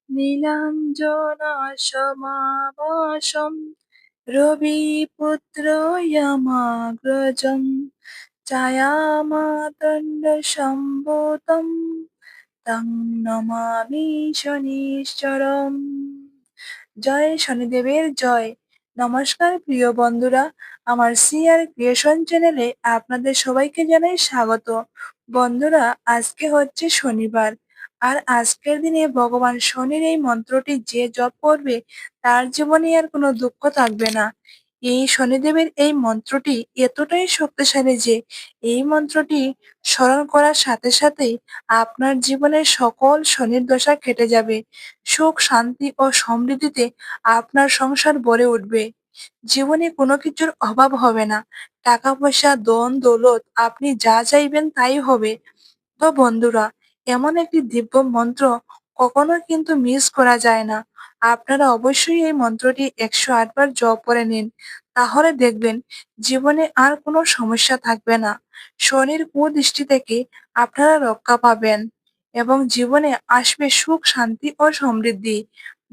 নীলাঞ্জনা সমাভাসম রবিপুত্র যমাগ্রজম ছায়ামাতণ্ড সম্ভূতম তং নমামি শনিশ্চরম। জয় শনিদেবের জয়। নমস্কার প্রিয় বন্ধুরা, আমার সিআর ক্রিয়েশন চ্যানেলে আপনাদের সবাইকে জানাই স্বাগত। বন্ধুরা, আজকে হচ্ছে শনিবার, আর আজকের দিনে ভগবান শনির এই মন্ত্রটি যে জপ করবে তার জীবনে আর কোনো দুঃখ থাকবে না। এই শনিদেবের এই মন্ত্রটি এতটাই শক্তিশালী যে এই মন্ত্রটি স্মরণ করার সাথে সাথেই আপনার জীবনের সকল শনির দশা কেটে যাবে। সুখ, শান্তি ও সমৃদ্ধিতে আপনার সংসার ভরে উঠবে। জীবনে কোনো কিছুর অভাব হবে না। টাকা পয়সা, ধন দৌলত, আপনি যা চাইবেন তাই হবে। তো বন্ধুরা, এমন একটি দিব্য মন্ত্র কখনো কিন্তু মিস করা যায় না। আপনারা অবশ্যই এই মন্ত্রটি 108 বার জপ করে নিন। তাহলে দেখবেন জীবনে আর কোনো সমস্যা থাকবে না। শনির কুদৃষ্টি থেকে আপনারা রক্ষা পাবেন এবং জীবনে আসবে সুখ, শান্তি ও সমৃদ্ধি।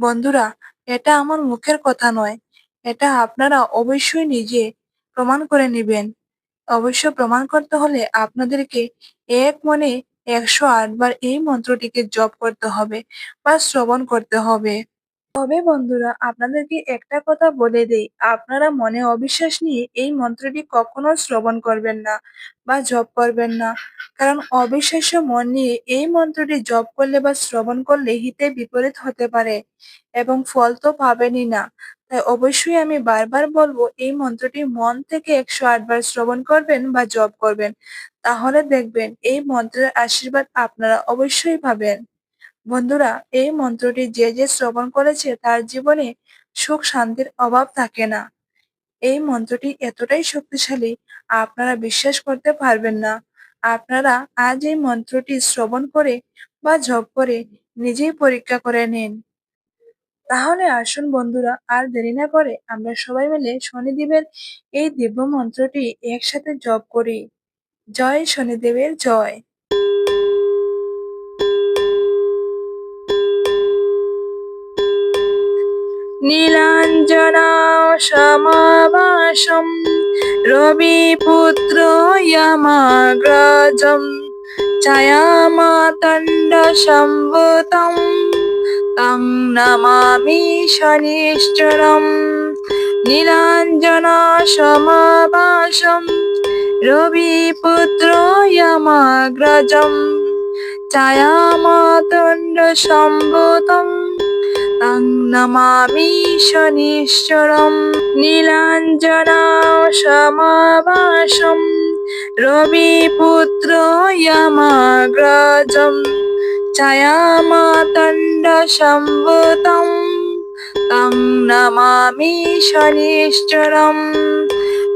বন্ধুরা, এটা আমার মুখের কথা নয়, এটা আপনারা অবশ্যই নিজে প্রমাণ করে নিবেন। অবশ্য প্রমাণ করতে হলে আপনাদেরকে এক মনে 108 বার এই মন্ত্রটিকে জপ করতে হবে বা শ্রবণ করতে হবে। তবে বন্ধুরা, আপনাদেরকে একটা কথা বলে দেই, আপনারা মনে অবিশ্বাস নিয়ে এই মন্ত্রটি কখনো শ্রবণ করবেন না বা জপ করবেন না। কারণ অবিশ্বাস্য মন নিয়ে এই মন্ত্রটি জপ করলে বা শ্রবণ করলে হিতে বিপরীত হতে পারে এবং ফল তো পাবেনই না। তাই অবশ্যই আমি বারবার বলবো, এই মন্ত্রটি মন থেকে 108 বার শ্রবণ করবেন বা জপ করবেন। তাহলে দেখবেন এই মন্ত্রের আশীর্বাদ আপনারা অবশ্যই পাবেন। বন্ধুরা, এই মন্ত্রটি যে যে শ্রবণ করেছে তার জীবনে সুখ শান্তির অভাব থাকে না। এই মন্ত্রটি এতটাই শক্তিশালী, আপনারা বিশ্বাস করতে পারবেন না। আপনারা আজ এই মন্ত্রটি শ্রবণ করে বা জপ করে নিজেই পরীক্ষা করে নিন। তাহলে আসুন বন্ধুরা, আর দেরি না করে আমরা সবাই মিলে শনিদেবের এই দিব্য মন্ত্রটি একসাথে জপ করি। জয় শনিদেবের জয়। নীলাঞ্জনা সমাভাসম রবিপুত্র যমাগ্রজম ছায়ামাতণ্ড সম্ভূতম তং নমামি শনিশ্চরম। নীলাঞ্জনা সমাভাসম রবিপুত্র যমাগ্রজম ছায়ামাতণ্ড সম্ভূতম তং নমামি শনিশ্চরম। নীলাঞ্জনা সমাভাসম রবিপুত্র যমাগ্রজম ছায়ামাতণ্ড সম্ভূতম তং নমামি শনিশ্চরম।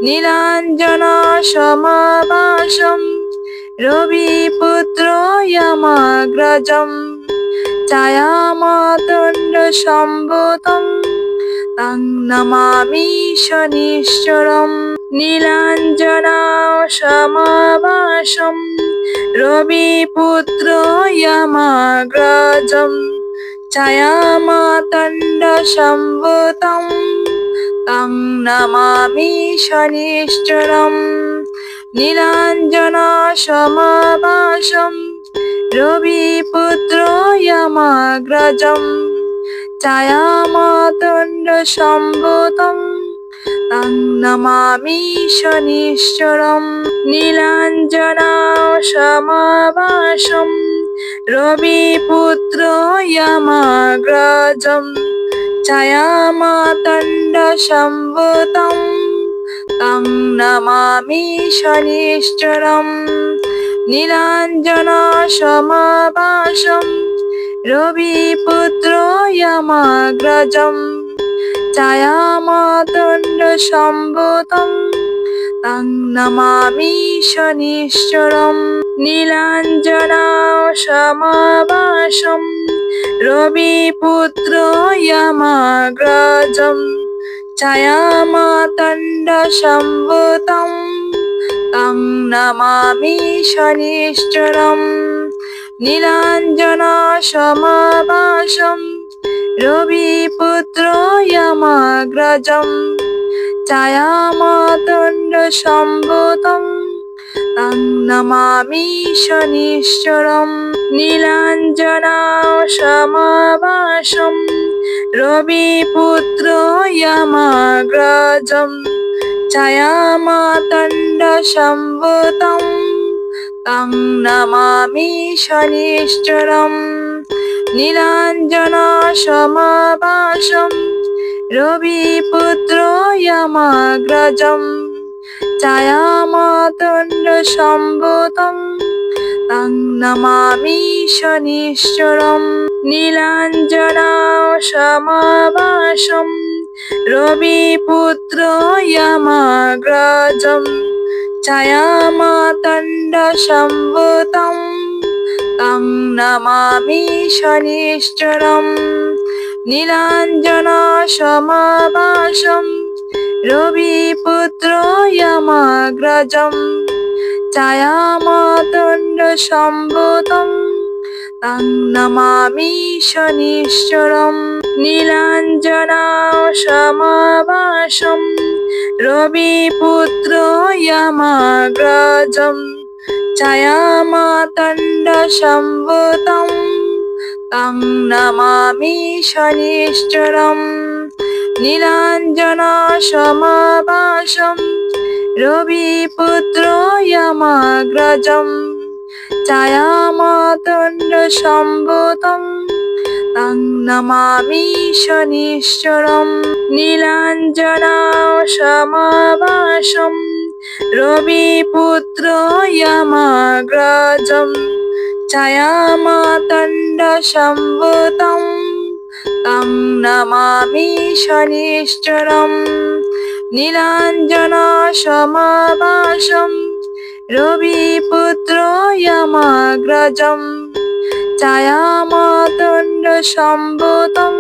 নীলাঞ্জনা সমাভাসম রবিপুত্র যমাগ্রজম ছায়ামাতণ্ড সম্ভূতম তং নমামি শনিশ্চরম। নীলাঞ্জনা সমাভাসম রবিপুত্র যমাগ্রজম ছায়ামাতণ্ড সম্ভূতম তং নমামি শনিশ্চরম। নীলাঞ্জনা সমাভাসম রবিপুত্র যমাগ্রজম ছায়ামাতণ্ড সম্ভূতম তং নমামি শনিশ্চরম। নীলাঞ্জনা সমাভাসম রবিপুত্র যমাগ্রজম ছায়ামাতণ্ড সম্ভূতম তং নমামি শনিশ্চরম। নীলাঞ্জনা সমাভাসম রবিপুত্র যমাগ্রজম ছায়ামাতণ্ড সম্ভূতম তং নমামি শনিশ্চরম। নীলাঞ্জনা সমাভাসম রবিপুত্র যমাগ্রজম ছায়ামাতণ্ড সম্ভূতম তং নমামি শনিশ্চরম। নীলাঞ্জনা সমাভাসম रविपुत्र यमग्रजं छायामातण्डसम्भूतं तं नमामि शनिश्चरम् नीलाञ्जनासमाभासं रविपुत्र यमग्रजं छायामातण्डसम्भूतं तं नमामि शनिश्चरम् नीलाञ्जनासमाभासं रविपुत्र यमग्रजं छायामातण्डसम्भूतं तं नमामि शनिश्चरम् नीलाञ्जनासमाभासं रविपुत्र यमग्रजं छायामातण्डसम्भूतं तं नमामि शनिश्चरम् नीलाञ्जनासमाभासं रविपुत्र यमग्रजं छायामातण्डसम्भूतं तं नमामि शनिश्चरम् नीलाञ्जनासमाभासं रविपुत्र यमग्रजं छायामातण्डसम्भूतं तं नमामि शनिश्चरम् नीलाञ्जनासमाभासं रविपुत्र यमग्रजं छायामातण्डसम्भूतं तं नमामि शनिश्चरम् नीलाञ्जनासमाभासं रविपुत्र यमग्रजं छायामातण्डसम्भूतं तं नमामि शनिश्चरम् नीलाञ्जनासमाभासं रविपुत्र यमग्रजं छायामातण्डसम्भूतं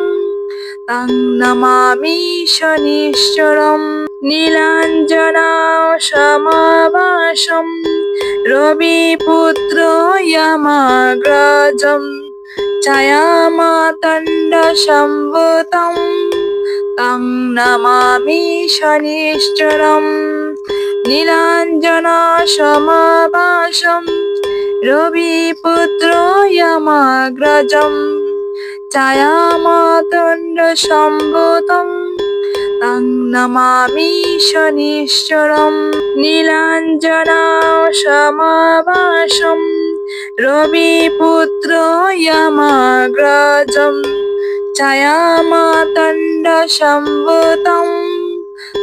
तं नमामि शनिश्चरम् नीलाञ्जनासमाभासं रविपुत्र यमग्रजं छायामातण्डसम्भूतं तं नमामि शनिश्चरम् नीलाञ्जनासमाभासं रविपुत्र यमग्रजं छायामातण्डसम्भूतं तं नमामि शनिश्चरम् नीलाञ्जनासमाभासं रविपुत्र यमग्रजं छायामातण्डसम्भूतं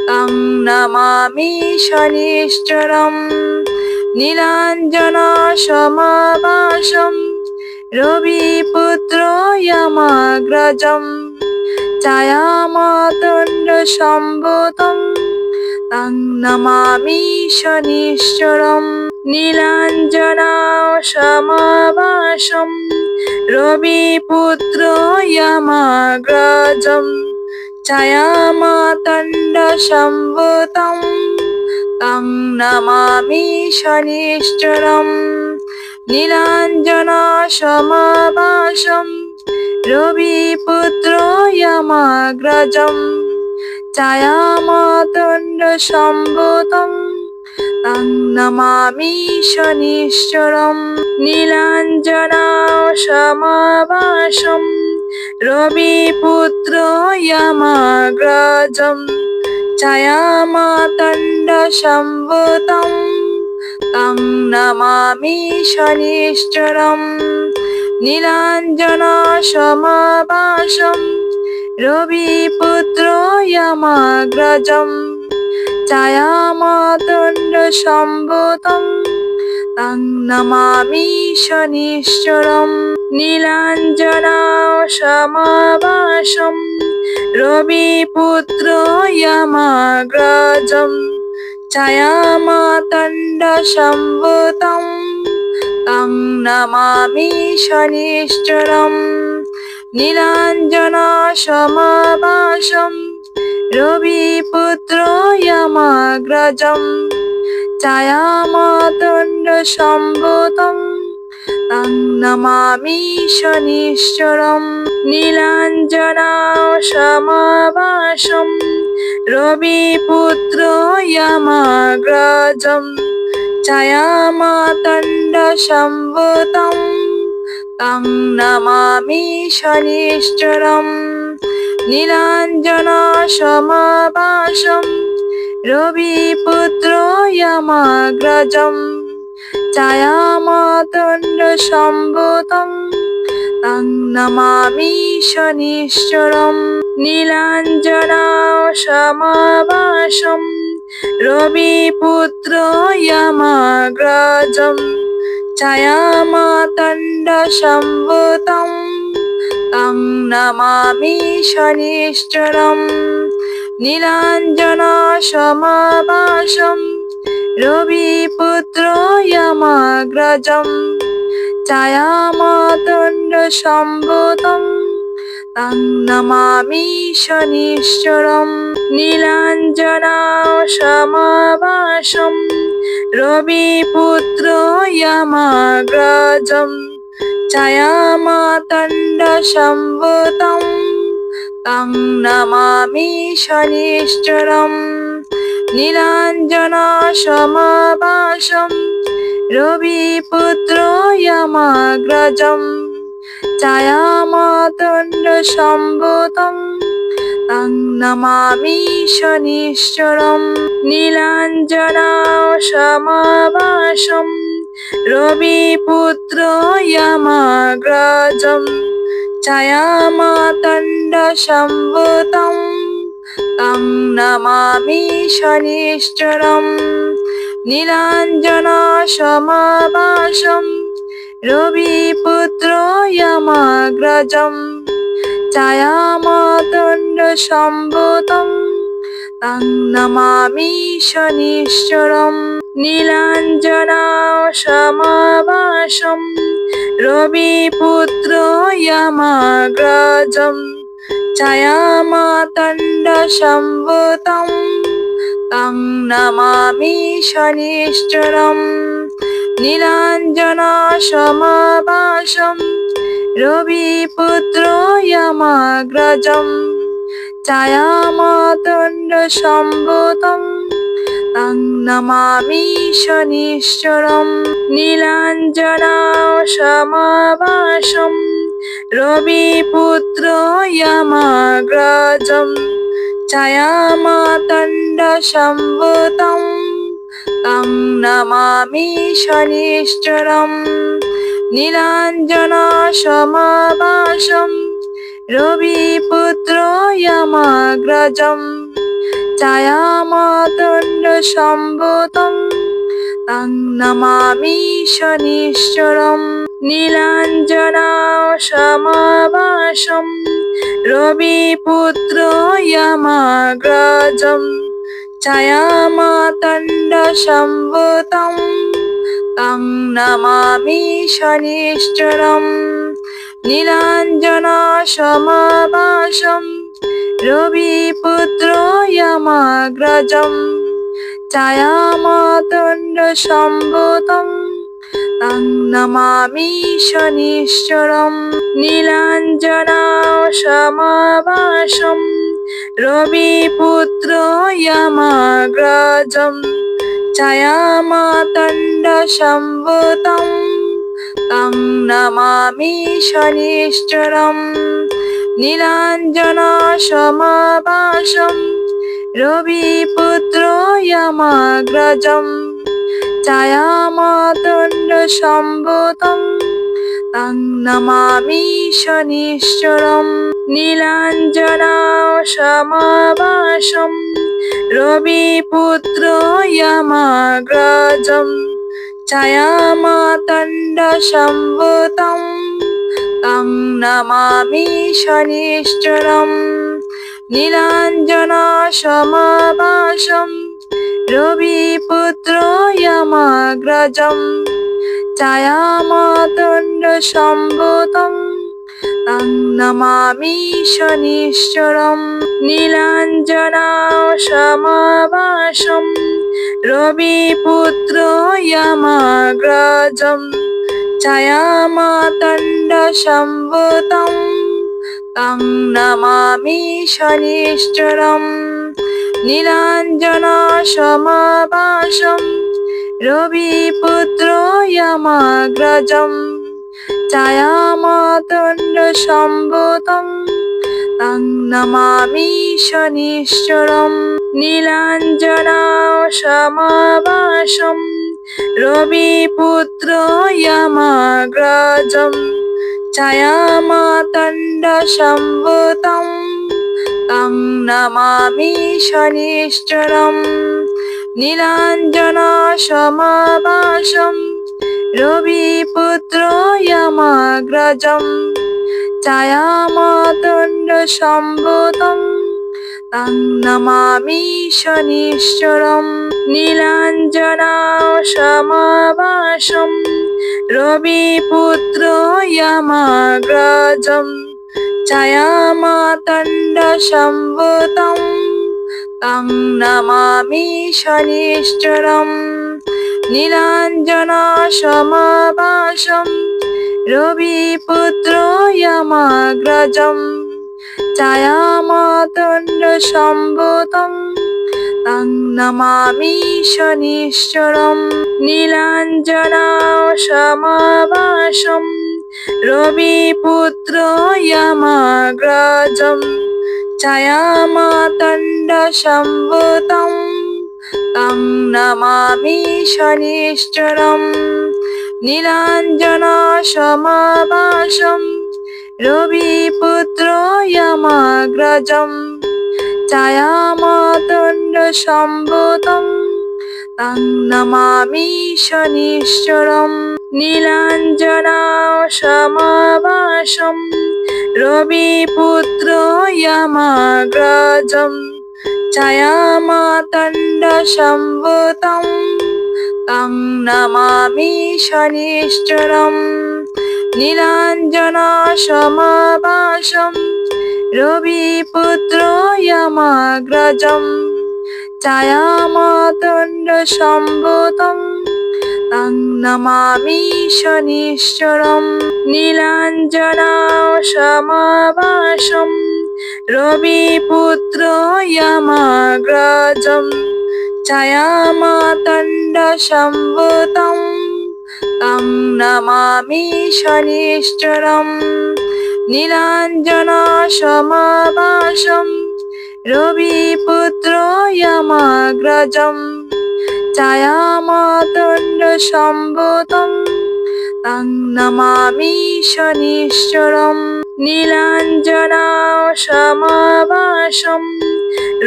तं नमामि शनिश्चरम् नीलाञ्जनासमाभासं रविपुत्र यमग्रजं छायामातण्डसम्भूतं तं नमामि शनिश्चरम् नीलाञ्जनासमाभासं रविपुत्र यमग्रजं छायामातण्डसम्भूतं तं नमामि शनिश्चरम् नीलाञ्जनासमाभासं रविपुत्र यमग्रजं छायामातण्डसम्भूतं तं नमामि शनिश्चरम् नीलाञ्जनासमाभासं रविपुत्र यमग्रजं छायामातण्डसम्भूतं तं नमामि शनिश्चरम् नीलाञ्जनासमाभासं रविपुत्र यमग्रजं छायामातण्डसम्भूतं तं नमामि शनिश्चरम् नीलाञ्जनासमाभासं रविपुत्र यमग्रजं छायामातण्डसम्भूतं तं नमामि शनिश्चरम् नीलाञ्जनासमाभासं रविपुत्र यमग्रजं छायामातण्डसम्भूतं तं नमामि शनिश्चरम् नीलाञ्जनासमाभासं नीलाञ्जनाशमभाषं रविपुत्र यमाग्रजं छायामातण्डसंभूतं तं नमामि शनिश्चरम् नीलाञ्जनाशमभाषं रविपुत्र यमाग्रजं छायामातण्डसंभूतं तं नमामि शनिश्चरम् नीलाञ्जनाशमभाषं रविपुत्र यमाग्रजं छायामातण्डसंभूतं तं नमामि शनिश्चरम् नीलाञ्जनाशमभाषं रविपुत्र यमाग्रजं छायामातण्डसंभूतं तं नमामि शनिश्चरम् नीलाञ्जनाशमभाषं रविपुत्र यमाग्रजं छायामातण्डसंभूतं तं नमामि शनिश्चरम् नीलाञ्जनाशमभाषं रविपुत्र यमाग्रजं छायामातण्डसंभूतं तं नमामि शनिश्चरम् नीलाञ्जनाशमभाषं रविपुत्र यमाग्रजं छायामातण्डसंभूतं तं नमामि शनिश्चरम् नीलाञ्जनाशमभाषं रविपुत्र यमाग्रजं छायामातण्डसंभूतं तं नमामि शनिश्चरम् नीलाञ्जनाशमभाषं रविपुत्र यमाग्रजं छायामातण्डसंभूतं तं नमामि शनिश्चरम् नीलाञ्जनाशमभाषं रविपुत्र यमाग्रजं छायामातण्डसंभूतं तं नमामि शनिश्चरम् नीलाञ्जनाशमभाषं रविपुत्र यमाग्रजं छायामातण्डसंभूतं तं नमामि शनिश्चरम् नीलाञ्जनाशमभाषं रविपुत्र यमाग्रजं छायामातण्डसंभूतं तं नमामि शनिश्चरम् नीलाञ्जनाशमभाषं रविपुत्र यमाग्रजं छायामातण्डसंभूतं तं नमामि शनिश्चरम् नीलाञ्जनाशमभाषं रविपुत्र यमाग्रजं छायामातण्डसंभूतं तं नमामि शनिश्चरम् नीलाञ्जनाशमभाषं रविपुत्र यमाग्रजं छायामातण्डसंभूतं तं नमामि शनिश्चरम् नीलाञ्जनाशमभाषं रविपुत्र यमाग्रजं छायामातण्डसंभूतं तं नमामि शनिश्चरम् नीलाञ्जनाशमभाषं रविपुत्र यमाग्रजं छायामातण्डसंभूतं तं नमामि शनिश्चरम् नीलाञ्जनाशमभाषं रविपुत्र यमाग्रजं छायामातण्डसंभूतं तं नमामि शनिश्चरम् नीलाञ्जनाशमभाषं रविपुत्र यमाग्रजं छायामातण्डसंभूतं तं नमामि शनिश्चरम् नीलाञ्जनसमाभासं रविपुत्रो यमग्रजं छायामातण्डसम्भूतं तं नमामि शनिश्चरम् नीलाञ्जनसमाभासं रविपुत्रो यमग्रजं छायामातण्डसम्भूतं तं नमामि शनिश्चरम् नीलाञ्जनसमाभासं रविपुत्रो यमग्रजं छायामातण्डसम्भूतं तं नमामि शनिश्चरम् नीलाञ्जनसमाभासं रविपुत्रो यमग्रजं छायामातण्डसम्भूतं तं नमामि शनिश्चरम् नीलाञ्जनसमाभासं रविपुत्रो यमग्रजं छायामातण्डसम्भूतं तं नमामि शनिश्चरम् नीलाञ्जनसमाभासं रविपुत्रो यमग्रजं छायामातण्डसम्भूतं तं नमामि शनिश्चरम् नीलाञ्जनसमाभासं रविपुत्रो यमग्रजं छायामातण्डसम्भूतं तं नमामि शनिश्चरम् नीलाञ्जनसमाभासं रविपुत्रो यमग्रजं छायामातण्डसम्भूतं तं नमामि शनिश्चरम् नीलाञ्जनसमाभासं रविपुत्रो यमग्रजं छायामातण्डसम्भूतं तं नमामि शनिश्चरम् नीलाञ्जनसमाभासं रविपुत्रो यमग्रजं छायामातण्डसम्भूतं तं नमामि शनिश्चरम् नीलाञ्जनसमाभासं रविपुत्रो यमग्रजं छायामातण्डसम्भूतं तं नमामि शनिश्चरम् नीलाञ्जनसमाभासं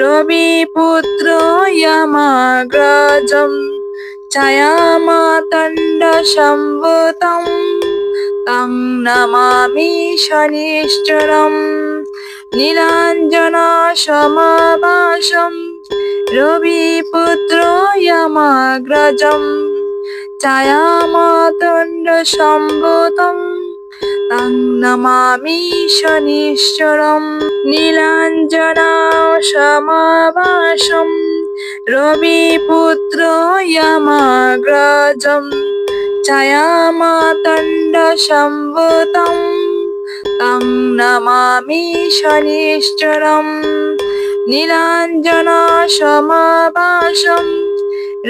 रविपुत्रो यमग्रजं छायामातण्डसम्भूतं तं नमामि शनिश्चरम् नीलाञ्जनसमाभासं रविपुत्रो यमग्रजं छायामातण्डसम्भूतं तं नमामि शनिश्चरम् नीलाञ्जनसमाभासं रविपुत्रो यमग्रजं छायामातण्डसम्भूतं तं नमामि शनिश्चरम् नीलाञ्जनसमाभासं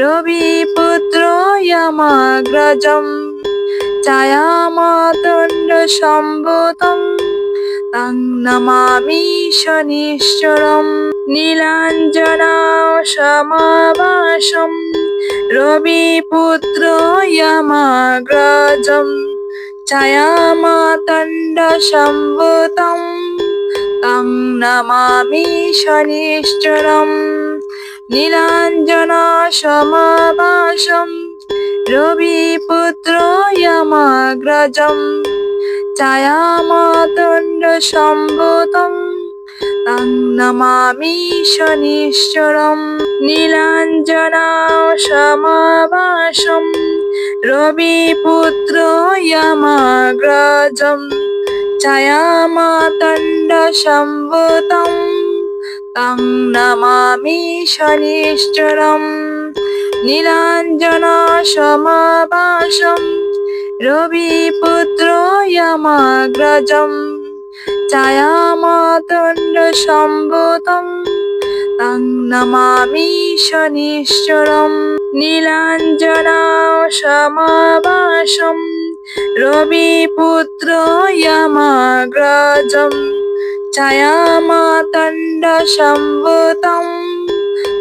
रविपुत्रो यमग्रजं छायामातण्डसम्भूतं तं नमामि शनिश्चरम् नीलाञ्जनसमाभासं रविपुत्रो यमग्रजं छायामातण्डसम्भूतं तं नमामि शनिश्चरम् नीलाञ्जनसमाभासं रविपुत्रो यमग्रजं छायामातण्डसम्भूतं तं नमामि शनिश्चरम् नीलाञ्जनसमाभासं रविपुत्रो यमग्रजं छायामातण्डसम्भूतं तं नमामि शनिश्चरम् नीलाञ्जनसमाभासं रविपुत्रो यमग्रजं ছায়ামাতণ্ডসম্ভূतं तं নমামি শনিশ্চরम् নীলাঞ্জনাসমাভাসं রবিপুত্র यमग्रजम् ছায়ামাতণ্ডসম্ভূतं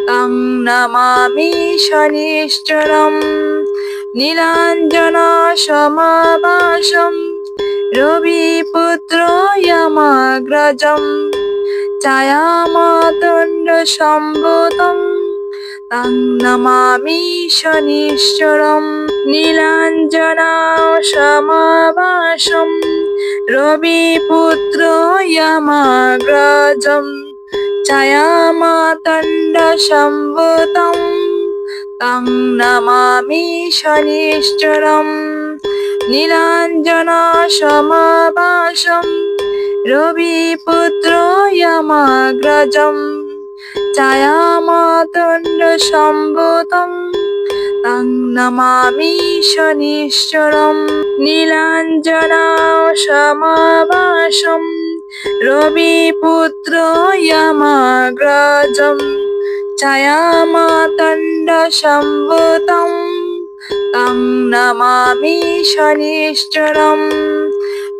तं নমামি শনিশ্চরम् নীলাঞ্জনাসমাভাসं রবিপুত্র यमग्रजम् ছায়ামাতণ্ডসম্ভূतं तं নমামি শনিশ্চরम् নীলাঞ্জনাসমাভাসं রবিপুত্র यमग्रजम् ছায়ামাতণ্ডসম্ভূतं तं নমামি শনিশ্চরम् নীলাঞ্জনাসমাভাসं রবিপুত্র यमग्रजम् ছায়ামাতণ্ডসম্ভূतं तं নমামি শনিশ্চরम् নীলাঞ্জনাসমাভাসं রবিপুত্র यमग्रजम् ছায়ামাতণ্ডসম্ভূतं तं নমামি শনিশ্চরम्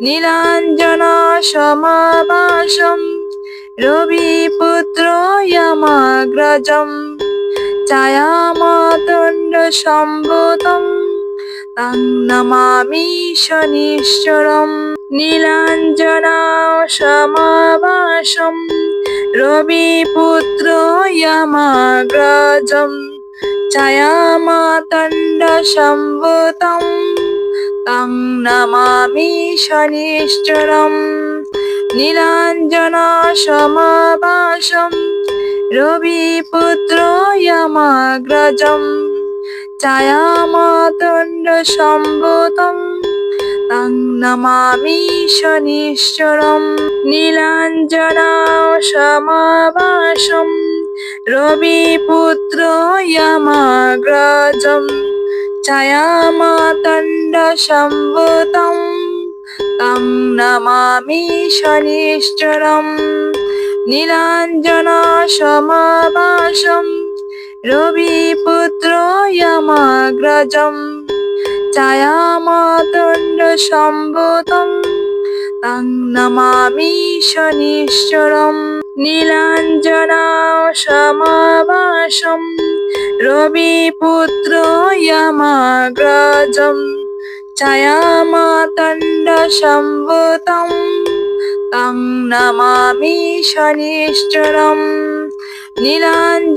নীলাঞ্জনাসমাভাসं রবিপুত্র यमग्रजम् ছায়ামাতণ্ডসম্ভূतं तं নমামি শনিশ্চরम् নীলাঞ্জনাসমাভাসं রবিপুত্র यमग्रजम् ছায়ামাতণ্ডসম্ভূतं तं নমামি শনিশ্চরम् নীলাঞ্জনাসমাভাসं রবিপুত্র यमग्रजम् ছায়ামাতণ্ডসম্ভূतं तं নমামি শনিশ্চরम् নীলাঞ্জনাসমাভাসं রবিপুত্র यमग्रजम् ছায়ামাতণ্ডসম্ভূतं तं নমামি শনিশ্চরम् নীলাঞ্জনাসমাভাসं রবিপুত্র यमग्रजम् ছায়ামাতণ্ডসম্ভূतं तं নমামি শনিশ্চরम् নীলাঞ্জনাসমাভাসं রবিপুত্র यमग्रजम् ছায়ামাতণ্ডসম্ভূतं तं নমামি শনিশ্চরम् নীলাঞ্জনাসমাভাসं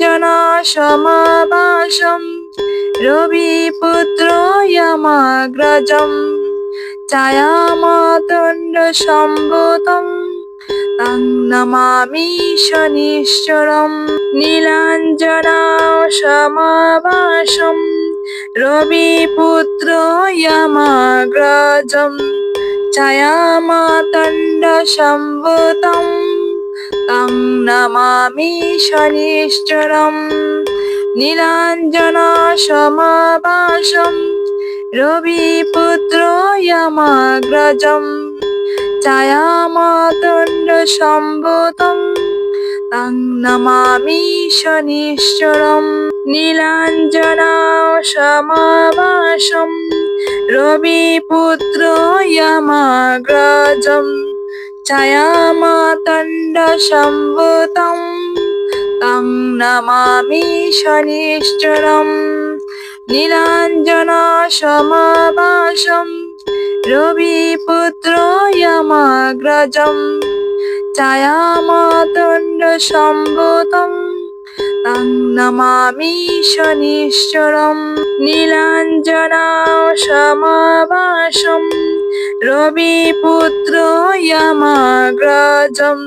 রবিপুত্র यमग्रजम् ছায়ামাতণ্ডসম্ভূतं तं নমামি শনিশ্চরम् নীলাঞ্জনাসমাভাসं রবিপুত্র यमग्रजम् ছায়ামাতণ্ডসম্ভূतं तं নমামি শনিশ্চরम् নীলাঞ্জনাসমাভাসं রবিপুত্র यमग्रजम् ছায়ামাতণ্ডসম্ভূतं तं নমামি শনিশ্চরम् নীলাঞ্জনাসমাভাসं রবিপুত্র यमग्रजम् ছায়ামাতণ্ডসম্ভূतं तं নমামি শনিশ্চরम् নীলাঞ্জনাসমাভাসं রবিপুত্র यमग्रजम् ছায়ামাতণ্ডসম্ভূतं तं নমামি শনিশ্চরम् নীলাঞ্জনাসমাভাসं রবিপুত্র यमग्रजम्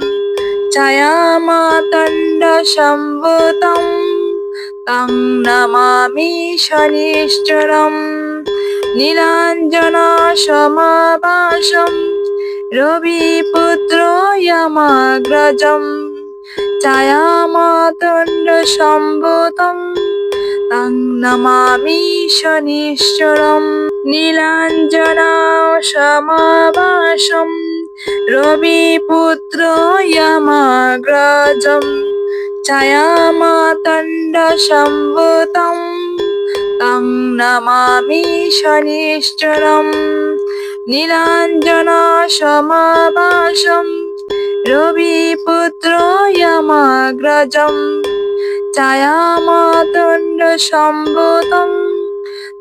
ছায়ামাতণ্ডসম্ভূतं तं নমামি শনিশ্চরम् নীলাঞ্জনাসমাভাসं রবিপুত্র यमग्रजम् ছায়ামাতণ্ডসম্ভূतं तं নমামি শনিশ্চরम् নীলাঞ্জনাসমাভাসं रविपुत्र यमग्रजं छायामातण्डसम्भूतं तं नमामि शनिश्चरम् नीलाञ्जनसमाभासं रविपुत्र यमग्रजं छायामातण्डसम्भूतं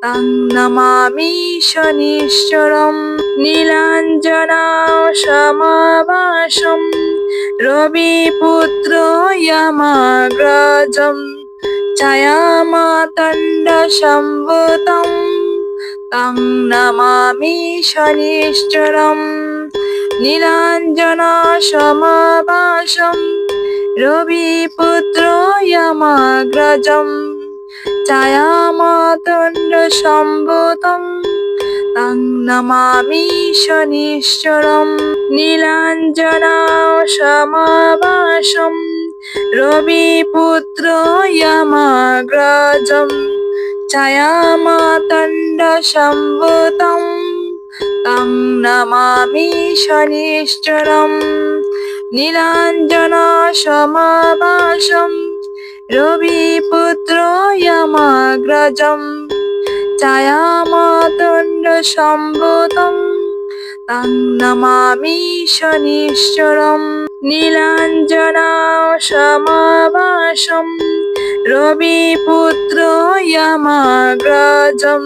तं नमामि शनिश्चरम् नीलाञ्जनसमाभासं रविपुत्र यमग्रजं छायामातण्डसम्भूतं तं नमामि शनिश्चरम् नीलाञ्जनसमाभासं रविपुत्र यमग्रजं छायामातण्डसम्भूतं तं नमामि शनिश्चरम् नीलाञ्जनसमाभासं रविपुत्र यमग्रजं छायामातण्डसम्भूतं तं नमामि शनिश्चरम् नीलाञ्जनसमाभासं रविपुत्र यमग्रजं छायामातण्डसम्भूतं तं नमामि शनिश्चरम् नीलाञ्जनसमाभासं रविपुत्र यमग्रजं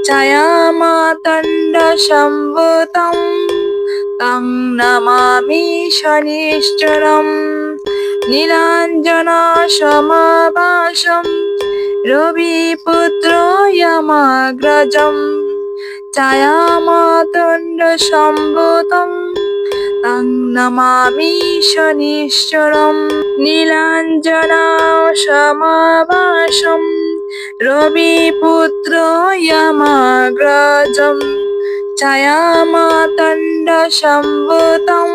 छायामातण्डसम्भूतं तं नमामि शनिश्चरम् नीलाञ्जनसमाभासं रविपुत्र यमग्रजं छायामातण्डसम्भूतं तं नमामि शनिश्चरम् नीलाञ्जनसमाभासं रविपुत्र यमग्रजं छायामातण्डसम्भूतं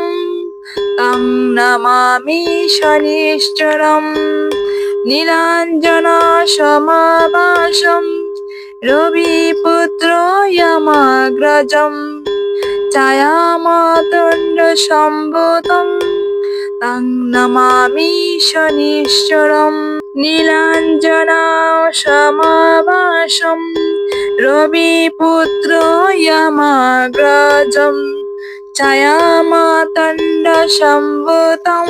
तं नमामि शनिश्चरम् नीलाञ्जनसमाभासं रविपुत्र यमग्रजं छायामातण्डसम्भूतं तं नमामि शनिश्चरम् नीलाञ्जनसमाभासं रविपुत्र यमग्रजं छायामातण्डसम्भूतं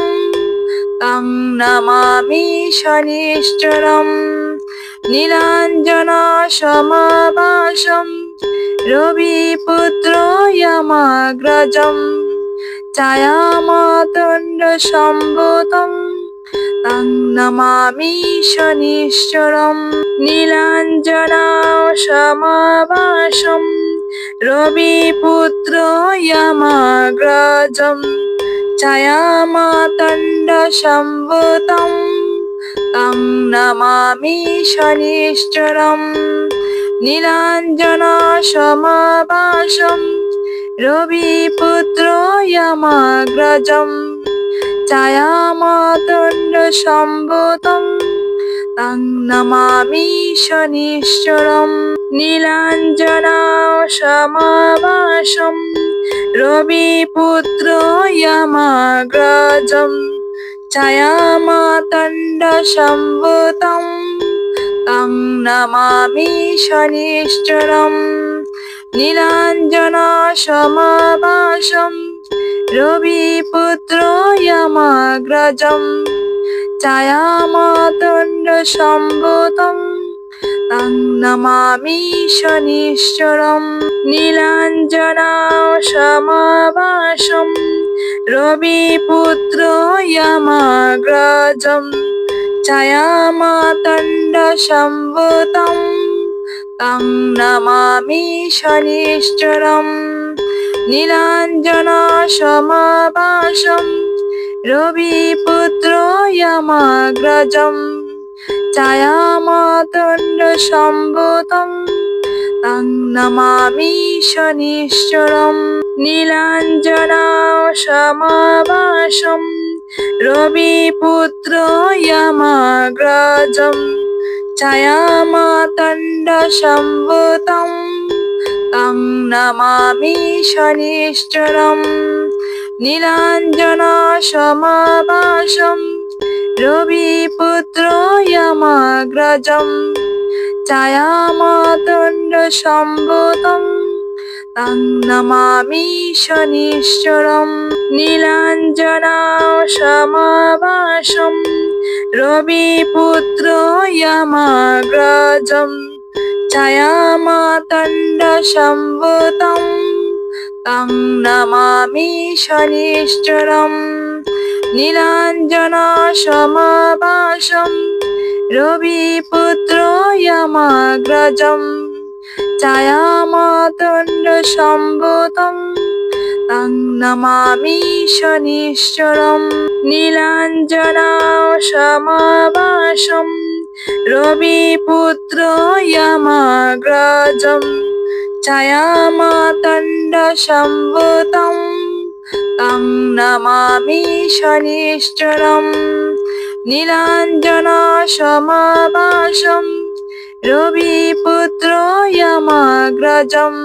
तं नमामि शनिश्चरम् नीलाञ्जनसमाभासं रविपुत्र यमग्रजं छायामातण्डसम्भूतं तं नमामि शनिश्चरम् नीलाञ्जनसमाभासं रविपुत्र यमग्रजं छायामातण्डसम्भूतं तं नमामि शनिश्चरम् नीलाञ्जनसमाभासं रविपुत्र यमग्रजं छायामातण्डसम्भूतं तं नमामि शनिश्चरम् नीलाञ्जनसमाभासं रविपुत्र यमग्रजं छायामातण्डसम्भूतं तं नमामि शनिश्चरम् नीलाञ्जनसमाभासं रविपुत्र यमग्रजं छायामातण्डसम्भूतं तं नमामि शनिश्चरम् नीलाञ्जनसमाभासं रविपुत्र यमग्रजं छायामातण्डसम्भूतं तं नमामि शनिश्चरम् नीलाञ्जनसमाभासं रविपुत्र यमग्रजं छायामातण्डसम्भूतं तं नमामि शनिश्चरम् नीलाञ्जनसमाभासं रविपुत्र यमग्रजं छायामातण्डसम्भूतं तं नमामि शनिश्चरम् नीलाञ्जनसमाभासं रविपुत्र यमग्रजम् छायामातण्डसम्भूतं तं नमामि शनिश्चरम् नीलाञ्जनसमाभासं रविपुत्र यमग्रजम् छायामातण्डसम्भूतं तं नमामि शनिश्चरम् नीलाञ्जनसमाभासं रविपुत्र यमग्रजम् छायामातण्डसम्भूतं तं नमामि शनिश्चरम् नीलाञ्जनसमाभासं रविपुत्र यमग्रजम् छायामातण्डसम्भूतं तं नमामि शनिश्चरम् नीलाञ्जनसमाभासं रविपुत्र यमग्रजम्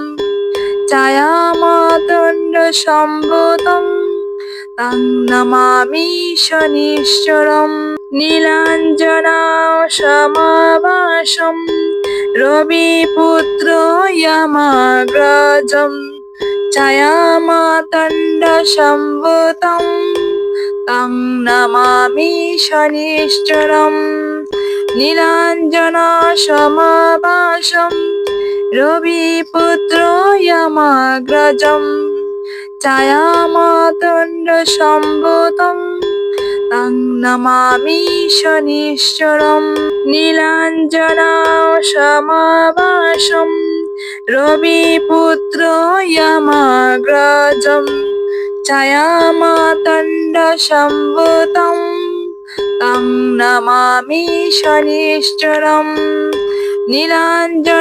छायामातण्डसम्भूतं तं नमामि शनिश्चरम् नीलाञ्जनसमाभासं रविपुत्र यमग्रजम् छायामातण्डसम्भूतं तं नमामि शनिश्चरम् नीलाञ्जनसमाभासं रविपुत्र यमग्रजम् छायामातण्डसम्भूतं तं नमामि शनिश्चरम् नीलाञ्जनसमाभासं रविपुत्र यमग्रजम् छायामातण्डसम्भूतं तं नमामि शनिश्चरम् नीलाञ्जनसमाभासं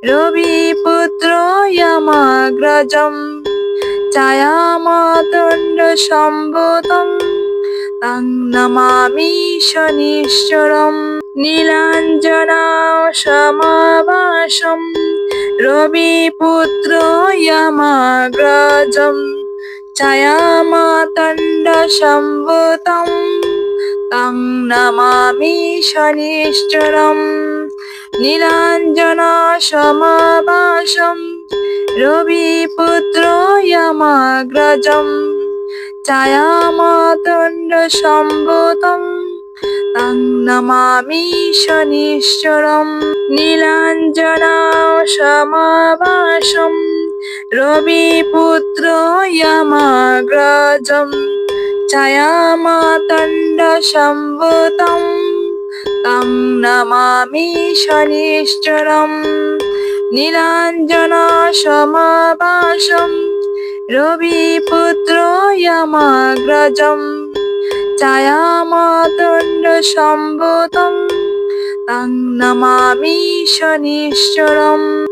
रविपुत्र यमग्रजम् छायामातण्डसम्भूतं तं नमामि शनिश्चरम् नीलाञ्जनसमाभासं रविपुत्र यमग्रजम् छायामातण्डसम्भूतं तं नमामि शनिश्चरम् नीलाञ्जनसमाभासं रविपुत्र यमग्रजम् छायामातण्डसम्भूतं तं नमामि शनिश्चरम् नीलाञ्जनसमाभासं रविपुत्र यमग्रजम् छायामातण्डसम्भूतं तं नमामि शनिश्चरम् नीलाञ्जनसमाभासं रविपुत्र यमग्रजम् छायामातण्डसम्भूतं तं नमामि शनिश्चरम्।